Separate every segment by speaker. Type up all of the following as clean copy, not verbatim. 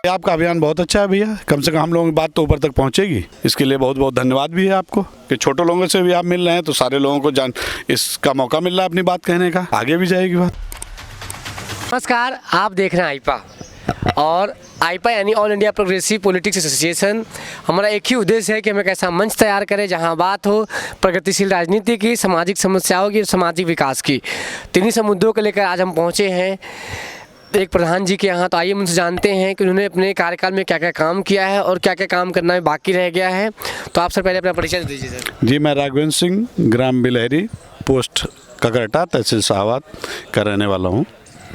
Speaker 1: आपका अभियान बहुत अच्छा है भैया, कम से कम हम लोगों की बात तो ऊपर तक पहुंचेगी। इसके लिए बहुत बहुत धन्यवाद भी है आपको कि छोटे लोगों से भी आप मिल रहे हैं, तो सारे लोगों को इसका मौका मिल रहा है अपनी बात कहने का, आगे भी जाएगी बात।
Speaker 2: नमस्कार, आप देख रहे हैं आईपा और आईपा यानी all India progressive politics association. हमारा एक ही उद्देश्य है कि हम एक ऐसा मंच तैयार करें जहां बात हो प्रगतिशील राजनीति की, सामाजिक समस्याओं की और सामाजिक विकास की। तीन ही मुद्दों को लेकर आज हम पहुंचे हैं एक प्रधान जी के यहाँ। तो आइए उनसे जानते हैं कि उन्होंने अपने कार्यकाल में क्या क्या काम किया है और क्या क्या काम करना बाकी रह गया है। तो आप सर पहले अपना परिचय दीजिए सर।
Speaker 1: जी, मैं राघवेंद्र सिंह, ग्राम बिलहरी, पोस्ट ककरटा, तहसील शाहाबाद का रहने वाला हूँ।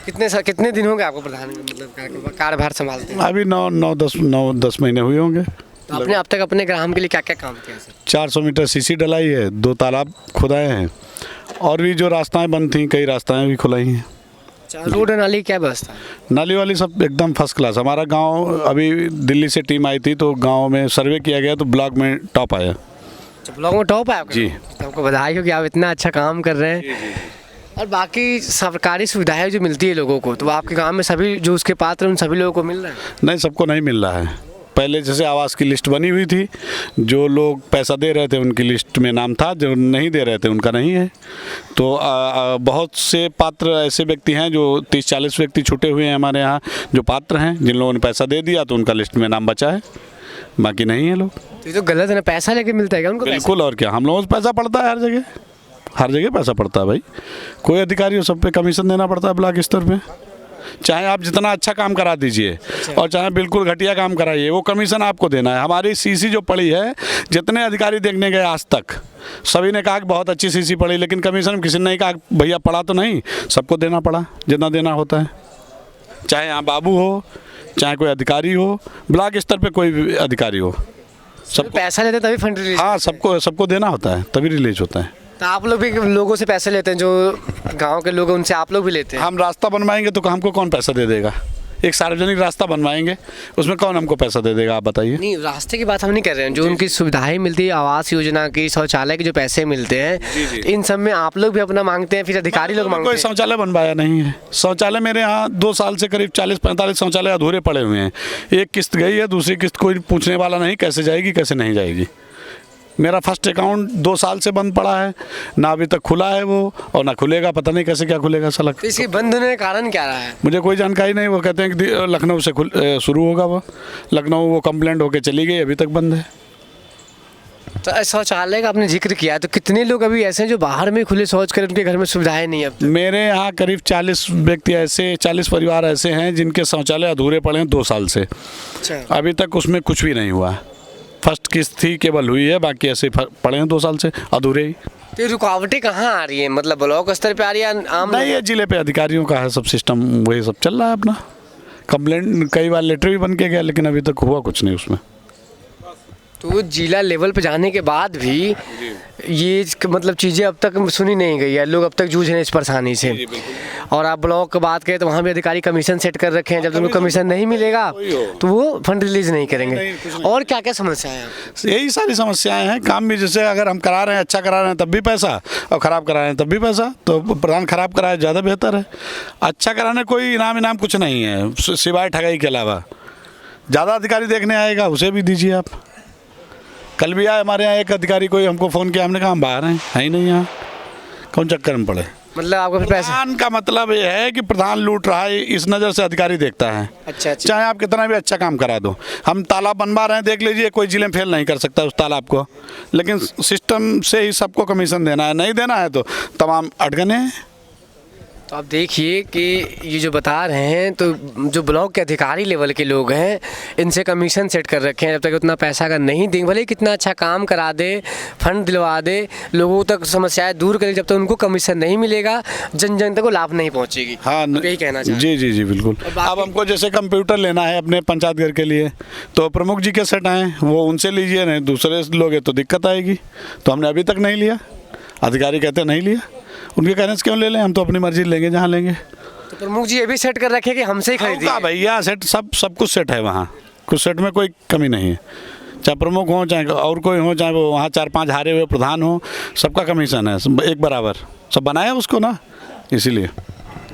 Speaker 2: कितने दिन होंगे आपको प्रधान मतलब कार्यभार संभालते हैं?
Speaker 1: अभी 9-10 महीने हुए होंगे।
Speaker 2: तो आपने अब तक अपने ग्राम के लिए क्या क्या काम किया सर?
Speaker 1: 400 मीटर सीसी डलाई है, 2 तालाब खुदाए हैं और भी जो रास्ताएं बंद थी कई रास्ताएं भी खुलाई हैं।
Speaker 2: रोड नाली क्या व्यवस्था है?
Speaker 1: नाली वाली सब एकदम फर्स्ट क्लास। हमारा गांव, अभी दिल्ली से टीम आई थी तो गांव में सर्वे किया गया तो ब्लॉक में टॉप आया।
Speaker 2: ब्लॉक में टॉप आया
Speaker 1: जी।
Speaker 2: तो आपको बधाई हो कि आप इतना अच्छा काम कर रहे हैं। और बाकी सरकारी सुविधाएं जो मिलती है लोगों को, तो आपके गांव में सभी जो उसके पात्र उन सभी लोगों को मिल रहा है?
Speaker 1: नहीं, सबको नहीं मिल रहा है। पहले जैसे आवास की लिस्ट बनी हुई थी, जो लोग पैसा दे रहे थे उनकी लिस्ट में नाम था, जो नहीं दे रहे थे उनका नहीं है। तो बहुत से पात्र ऐसे व्यक्ति हैं जो 30-40 व्यक्ति छूटे हुए हैं हमारे यहाँ जो पात्र हैं, जिन लोगों ने पैसा दे दिया तो उनका लिस्ट में नाम बचा है, बाकी नहीं है लोग।
Speaker 2: तो ये तो गलत है ना, पैसा लेके मिलता है क्या उनको?
Speaker 1: बिल्कुल, और क्या, हम लोगों से पैसा पड़ता है हर जगह पैसा पड़ता है भाई। कोई अधिकारी हो, सब पे कमीशन देना पड़ता है ब्लॉक स्तर पे। चाहे आप जितना अच्छा काम करा दीजिए और चाहे बिल्कुल घटिया काम कराइए, वो कमीशन आपको देना है। हमारी सीसी जो पड़ी है, जितने अधिकारी देखने गए आज तक सभी ने कहा कि बहुत अच्छी सीसी पड़ी, लेकिन कमीशन किसी ने नहीं कहा भैया पड़ा तो नहीं, सबको देना पड़ा जितना देना होता है। चाहे यहाँ बाबू हो, चाहे कोई अधिकारी हो, ब्लॉक स्तर पर कोई भी अधिकारी हो,
Speaker 2: सब पैसा लेते तभी फंड रिलीज?
Speaker 1: हाँ, सबको देना होता है तभी रिलीज होता है।
Speaker 2: तो आप लोग भी लोगों से पैसे लेते हैं, जो गांव के लोग हैं उनसे आप लोग भी लेते हैं?
Speaker 1: हम रास्ता बनवाएंगे तो हमको कौन पैसा दे देगा? एक सार्वजनिक रास्ता बनवाएंगे, उसमें कौन हमको पैसा दे देगा, आप बताइए।
Speaker 2: नहीं, रास्ते की बात हम नहीं कर रहे हैं, जो उनकी सुविधाएं मिलती है, आवास योजना की, शौचालय के जो पैसे मिलते हैं, इन सब में आप लोग भी अपना मांगते हैं, फिर अधिकारी लोग मांगते हैं?
Speaker 1: कोई शौचालय बनवाया नहीं है। शौचालय मेरे यहाँ 2 साल से करीब 40-45 शौचालय अधूरे पड़े हुए हैं। एक किस्त गई है, दूसरी किस्त कोई पूछने वाला नहीं, कैसे जाएगी कैसे नहीं जाएगी। मेरा फर्स्ट अकाउंट 2 साल से बंद पड़ा है, ना अभी तक खुला है वो, और ना खुलेगा, पता नहीं कैसे क्या खुलेगा साला।
Speaker 2: तो इसके बंद होने का कारण क्या रहा है?
Speaker 1: मुझे कोई जानकारी नहीं। वो कहते हैं कि लखनऊ से शुरू होगा, वो लखनऊ वो कंप्लेंट होके चली गई, अभी तक बंद है।
Speaker 2: तो शौचालय का आपने जिक्र किया, तो कितने लोग अभी ऐसे हैं जो बाहर में खुले शौच करें, उनके घर में सुविधाएं नहीं है?
Speaker 1: मेरे यहाँ करीब 40 व्यक्ति ऐसे, 40 परिवार ऐसे हैं जिनके शौचालय अधूरे पड़े हैं 2 साल से।
Speaker 2: अच्छा।
Speaker 1: अभी तक उसमें कुछ भी नहीं हुआ। फर्स्ट किस्त थी केवल हुई है, बाकी ऐसे पड़े हैं 2 साल से अधूरे ही।
Speaker 2: तो रुकावटें कहाँ आ रही है, मतलब ब्लॉक स्तर पे आ रही है आम?
Speaker 1: नहीं, ये जिले पे अधिकारियों का है सब सिस्टम, वही सब चल रहा है अपना। कंप्लेंट कई बार लेटर भी बन के गया, लेकिन अभी तक हुआ कुछ नहीं उसमें।
Speaker 2: तो जिला लेवल पे जाने के बाद भी ये मतलब चीज़ें अब तक सुनी नहीं गई है, लोग अब तक जूझ रहे हैं इस परेशानी से। और आप ब्लॉक की बात करें तो वहाँ भी अधिकारी कमीशन सेट कर रखे हैं, जब उनको कमीशन नहीं मिलेगा तो वो फंड रिलीज नहीं करेंगे। और क्या क्या समस्याएं हैं?
Speaker 1: यही सारी समस्याएं हैं। काम भी जैसे अगर हम करा रहे हैं, अच्छा करा रहे हैं तब भी पैसा, और ख़राब करा रहे हैं तब भी पैसा। तो प्रधान खराब कराए ज़्यादा बेहतर है। अच्छा कराने कोई इनाम कुछ नहीं है सिवाय ठगाई के अलावा। ज़्यादा अधिकारी देखने आएगा, उसे भी दीजिए आप। कल भी आए हमारे यहाँ एक अधिकारी, कोई हमको फ़ोन किया, हमने कहा हम बाहर हैं, है ही नहीं यहाँ, कौन चक्कर में पड़े।
Speaker 2: मतलब आपको फिर पैसा?
Speaker 1: प्रधान का मतलब ये है कि प्रधान लूट रहा है, इस नज़र से अधिकारी देखता है।
Speaker 2: अच्छा।
Speaker 1: चाहे आप कितना भी अच्छा काम करा दो। हम तालाब बनवा रहे हैं, देख लीजिए, कोई जिले में फेल नहीं कर सकता उस तालाब को, लेकिन सिस्टम से ही सबको कमीशन देना है। नहीं देना है तो तमाम अटकने हैं।
Speaker 2: तो आप देखिए कि ये जो बता रहे हैं, तो जो ब्लॉक के अधिकारी लेवल के लोग हैं, इनसे कमीशन सेट कर रखे हैं। जब तक उतना पैसा अगर नहीं देंगे, भले कितना अच्छा काम करा दे, फंड दिलवा दे, लोगों तक समस्याएं दूर करे, जब तक उनको कमीशन नहीं मिलेगा, जन जन तक को लाभ नहीं पहुंचेगी।
Speaker 1: हाँ,
Speaker 2: यही कहना चाहिए।
Speaker 1: जी जी जी बिल्कुल। अब हमको जैसे कंप्यूटर लेना है अपने पंचायत घर के लिए, तो प्रमुख जी के सेट आए, वो उनसे लीजिए, नहीं दूसरे लोगे तो दिक्कत आएगी। तो हमने अभी तक नहीं लिया। अधिकारी कहते नहीं लिया, उनके कहने से क्यों ले लें, हम तो अपनी मर्जी लेंगे जहाँ लेंगे।
Speaker 2: तो प्रमुख जी ये भी सेट कर रखे कि हमसे ही खरीदिए?
Speaker 1: भैया सेट सब कुछ सेट है वहाँ, कुछ सेट में कोई कमी नहीं है। चाहे प्रमुख हो, चाहे और कोई हो, चाहे वो वहाँ 4-5 हारे हुए प्रधान हो, सबका कमीशन है एक बराबर। सब बनाया उसको ना, इसीलिए।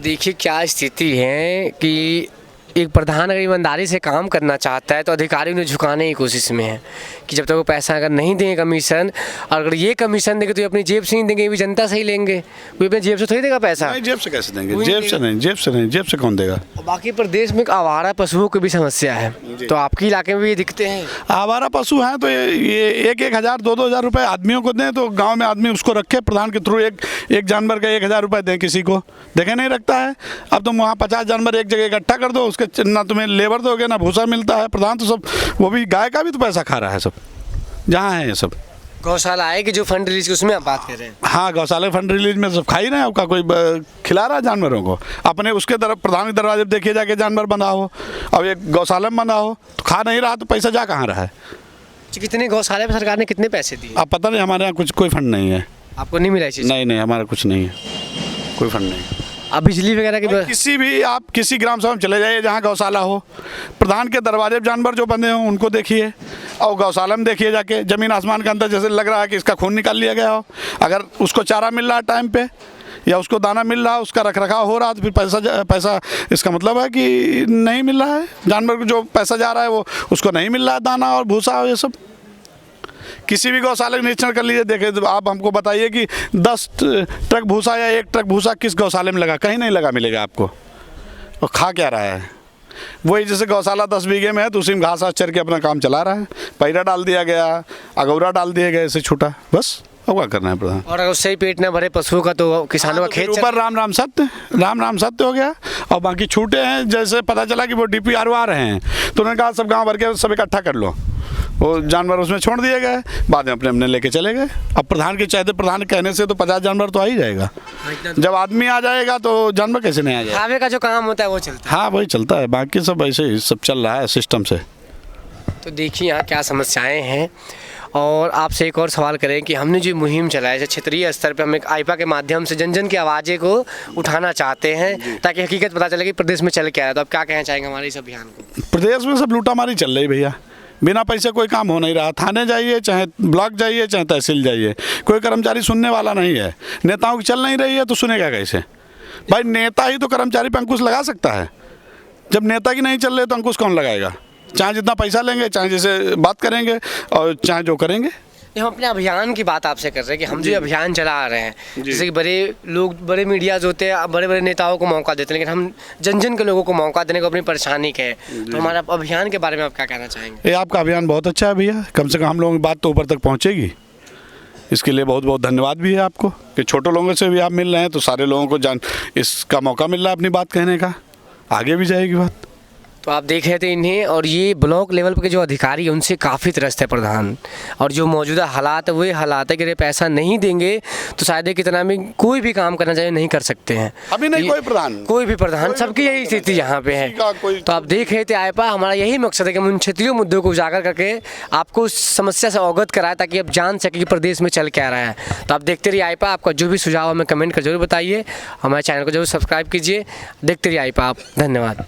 Speaker 2: देखिए क्या स्थिति है कि एक प्रधान अगर ईमानदारी से काम करना चाहता है तो अधिकारी उन्हें झुकाने की कोशिश में है कि जब तक वो पैसा अगर नहीं देंगे कमीशन, और अगर ये कमीशन देंगे तो ये अपनी जेब से नहीं देंगे, ये भी जनता से ही लेंगे, वो अपनी जेब से थोड़ी देगा पैसा।
Speaker 1: नहीं, जेब से कैसे देंगे? जेब से नहीं, जेब से नहीं, जेब से कौन देगा?
Speaker 2: बाकी प्रदेश में एक आवारा पशुओं की भी समस्या है, तो आपके इलाके में भी ये दिखते हैं?
Speaker 1: आवारा पशु हैं तो ये 1,000 2,000 रुपये आदमियों को दें तो गांव में आदमी उसको रखे, प्रधान के थ्रू एक जानवर का 1,000 रुपये दें किसी को, देखे नहीं रखता है। अब तुम वहाँ 50 जानवर एक जगह इकट्ठा कर दो, उसके ना तुम्हें लेबर दोगे ना भूसा मिलता है। प्रधान तो सब, वो भी गाय का भी तो पैसा खा रहा है सब, जहाँ है ये सब।
Speaker 2: गौशाला है कि जो फंड रिलीज की उसमें आप बात कर रहे हैं?
Speaker 1: हाँ, गौशाला फंड रिलीज में सब खा ही रहे हैं, आपका कोई खिला रहा है जानवरों को। अपने उसके तरफ प्रधान के दरवाजे पर देखिए जाके जानवर बंधा हो, अब एक गौशाला में बंधा हो तो खा नहीं रहा तो पैसा जा कहाँ रहा है?
Speaker 2: कितने गौशाले पर सरकार ने कितने पैसे दिए?
Speaker 1: अब पता नहीं, हमारे यहाँ कुछ कोई फंड नहीं है।
Speaker 2: आपको नहीं मिला?
Speaker 1: नहीं नहीं, हमारा कुछ नहीं है, कोई फंड नहीं।
Speaker 2: अब बिजली वगैरह की
Speaker 1: किसी भी आप किसी ग्राम सभा में चले जाइए जहाँ गौशाला हो, प्रधान के दरवाजे पर जानवर जो बंधे हों उनको देखिए, और गौशाला में देखिए जाके, ज़मीन आसमान के अंदर जैसे लग रहा है कि इसका खून निकाल लिया गया हो। अगर उसको चारा मिल रहा है टाइम पे या उसको दाना मिल रहा है, उसका रखरखाव हो रहा है, तो फिर पैसा इसका मतलब है कि नहीं मिल रहा है। जानवर को जो पैसा जा रहा है वो उसको नहीं मिल रहा है, दाना और भूसा और ये सब। किसी भी गौशाला का निरीक्षण कर लीजिए, देखे तो आप हमको बताइए कि 10 ट्रक भूसा या 1 ट्रक भूसा किस गौशाले में लगा, कहीं नहीं लगा मिलेगा आपको। और खा क्या रहा है? वही जैसे गौशाला 10 बीघे में है तो उसी में घास चर के अपना काम चला रहा है, पैरा डाल दिया गया, अगौरा डाल दिया गया, ऐसे छूटा, बस। अब क्या करना है प्रधान?
Speaker 2: और अगर उससे ही पेट न भरे पशुओं का तो किसानों का खेत
Speaker 1: ऊपर राम राम सत्य हो गया। और बाकी छूटे हैं, जैसे पता चला कि वो DPRO आ रहे हैं तो उन्होंने कहा सब गाँव भर के सब इकट्ठा कर लो, वो जानवर उसमें छोड़ दिए गए, बाद में अपने अपने लेके चले गए। अब प्रधान के चाहते, प्रधान कहने से तो 50 जानवर तो आ ही जाएगा, जब आदमी आ जाएगा तो जानवर कैसे नहीं आ जाएगा?
Speaker 2: खावे का जो काम होता है वो चलता है।
Speaker 1: हाँ, वही चलता है, बाकी सब ऐसे ही सब चल रहा है सिस्टम से।
Speaker 2: तो देखिए यहाँ क्या समस्याएं हैं। और आपसे एक और सवाल करें कि हमने जो मुहिम चलाई है क्षेत्रीय स्तर पर, हम एक आईपा के माध्यम से जन जन की आवाज़ें को उठाना चाहते हैं ताकि हकीकत पता चले कि प्रदेश में चल क्या है, तो आप क्या कहना चाहेंगे हमारे इस अभियान को?
Speaker 1: प्रदेश में सब लूटामारी चल रही भैया, बिना पैसे कोई काम हो नहीं रहा। थाने जाइए, चाहे ब्लॉक जाइए, चाहे तहसील जाइए, कोई कर्मचारी सुनने वाला नहीं है। नेताओं की चल नहीं रही है तो सुनेगा कैसे भाई? नेता ही तो कर्मचारी पर अंकुश लगा सकता है। जब नेता की नहीं चल रहे तो अंकुश कौन लगाएगा? चाहे जितना पैसा लेंगे, चाहे जैसे बात करेंगे और चाहे जो करेंगे।
Speaker 2: हम अपने अभियान की बात आपसे कर रहे हैं कि हम जो अभियान चला रहे हैं, जैसे कि बड़े लोग, बड़े मीडियाज होते हैं, बड़े बड़े नेताओं को मौका देते हैं, लेकिन हम जन जन के लोगों को मौका देने को अपनी परेशानी के हैं। तो हमारा अभियान के बारे में आप क्या कहना चाहेंगे?
Speaker 1: ये आपका अभियान बहुत अच्छा है भैया, कम से कम हम लोगों की बात तो ऊपर तक पहुँचेगी। इसके लिए बहुत बहुत धन्यवाद भी है आपको कि छोटे लोगों से भी आप मिल रहे हैं तो सारे लोगों को इसका मौका मिल रहा है अपनी बात कहने का, आगे भी जाएगी बात।
Speaker 2: तो आप देख रहे थे इन्हें, और ये ब्लॉक लेवल पर के जो अधिकारी हैं उनसे काफ़ी त्रस्त है प्रधान, और जो मौजूदा हालात है वही हालात है कि अगर पैसा नहीं देंगे तो शायद कितना भी कोई भी काम करना चाहिए नहीं कर सकते हैं।
Speaker 1: अभी नहीं कोई भी प्रधान,
Speaker 2: सबकी यही स्थिति यहाँ पे है। तो आप देख रहे थे आईपा, हमारा यही मकसद है कि हम उन क्षेत्रीय मुद्दों को उजागर करके आपको उस समस्या से अवगत कराए ताकि आप जान सकें कि प्रदेश में चल क्या रहा है। तो आप देखते रहिए आईपा, आपका जो भी सुझाव हमें कमेंट कर जरूर बताइए, हमारे चैनल को जरूर सब्सक्राइब कीजिए। देखते रहिए आईपा आप, धन्यवाद।